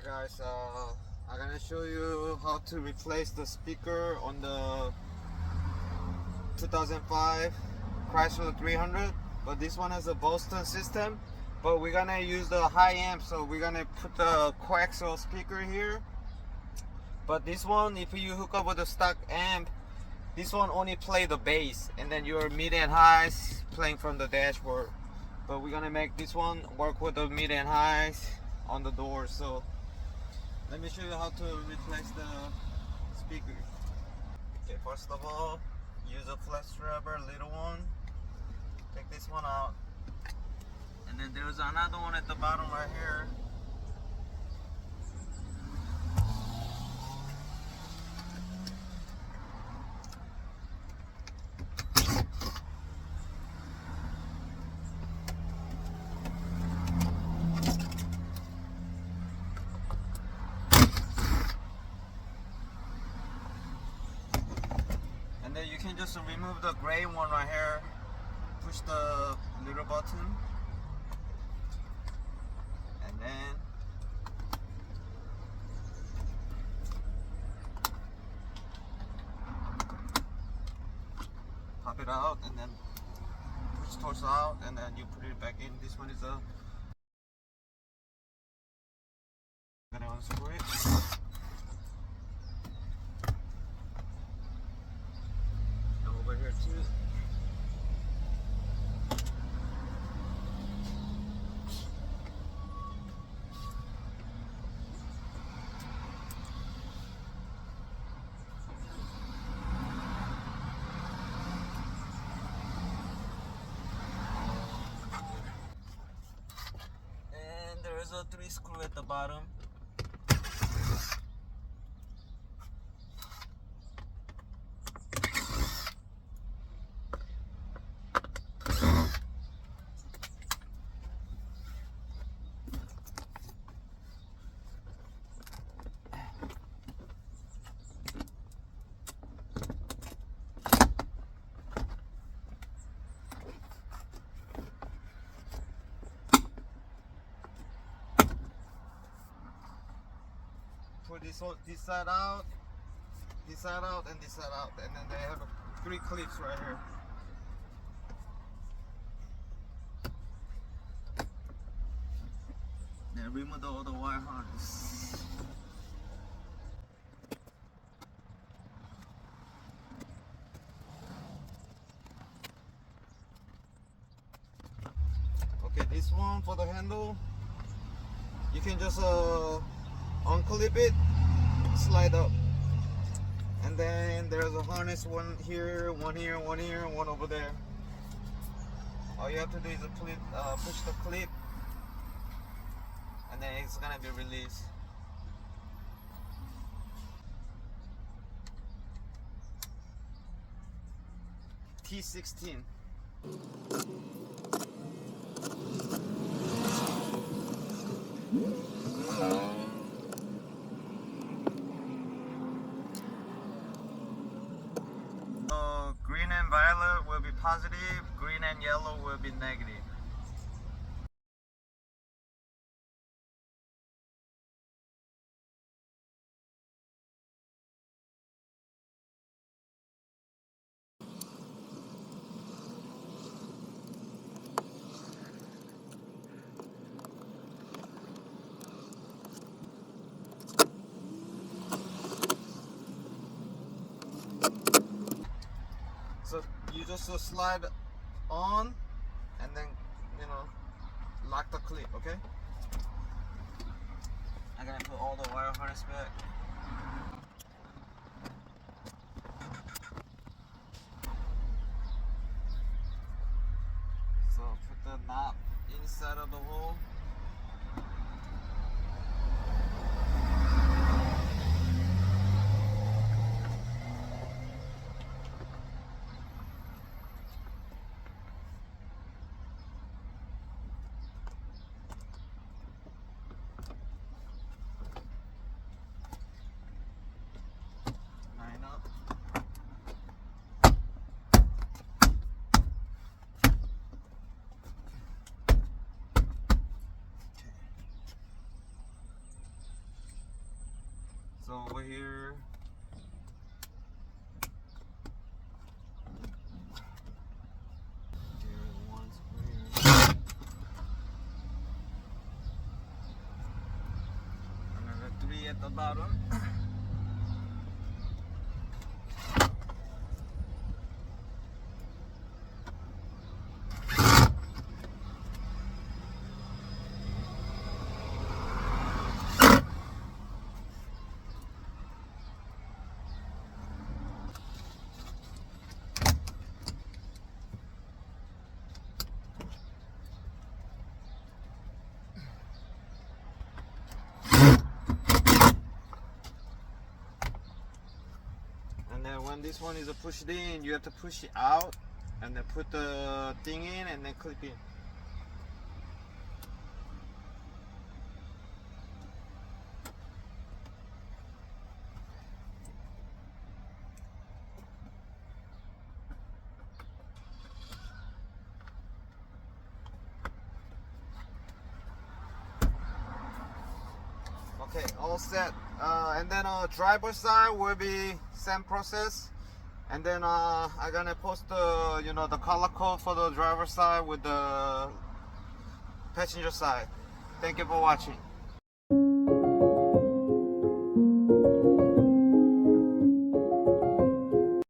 Alright guys, I'm gonna show you how to replace the speaker on the 2005 Chrysler 300, but this one has a Boston system, but we're gonna use the high amp, so we're gonna put the coaxial speaker here. But this one, if you hook up with the stock amp, this one only play the bass, and then your mid and highs playing from the dashboard. But we're gonna make this one work with the mid and highs on the door. So let me show you how to replace the speaker. Okay, first of all, use a flat scrubber, little one. Take this one out, and then there's another one at the bottom right here. And then you can just remove the gray one right here. Push the little button, and then pop it out, and then push torso out, and then you put it back in. This one is a gonna unscrew it. And over here too. There's a 3 screw at the bottom. Put this side out, this side out, and this side out, and then they have 3 clips right here. Then remove all the wire harness. Okay, this one for the handle, you can just unclip it, slide up, and then there's a harness, one here, one here, one here, and one over there. All you have to do is push the clip, and then it's gonna be released. T16. Green and violet will be positive, green and yellow will be negative. So you just slide on, and then, lock the clip, okay? I'm gonna put all the wire harness back. So put the knob inside of the hole. So over here, here's one screw, another 3 at the bottom. And then when this one is pushed in, you have to push it out and then put the thing in and then clip in. Okay, all set. And then driver side will be same process. And then I'm gonna post the the color code for the driver side with the passenger side. Thank you for watching.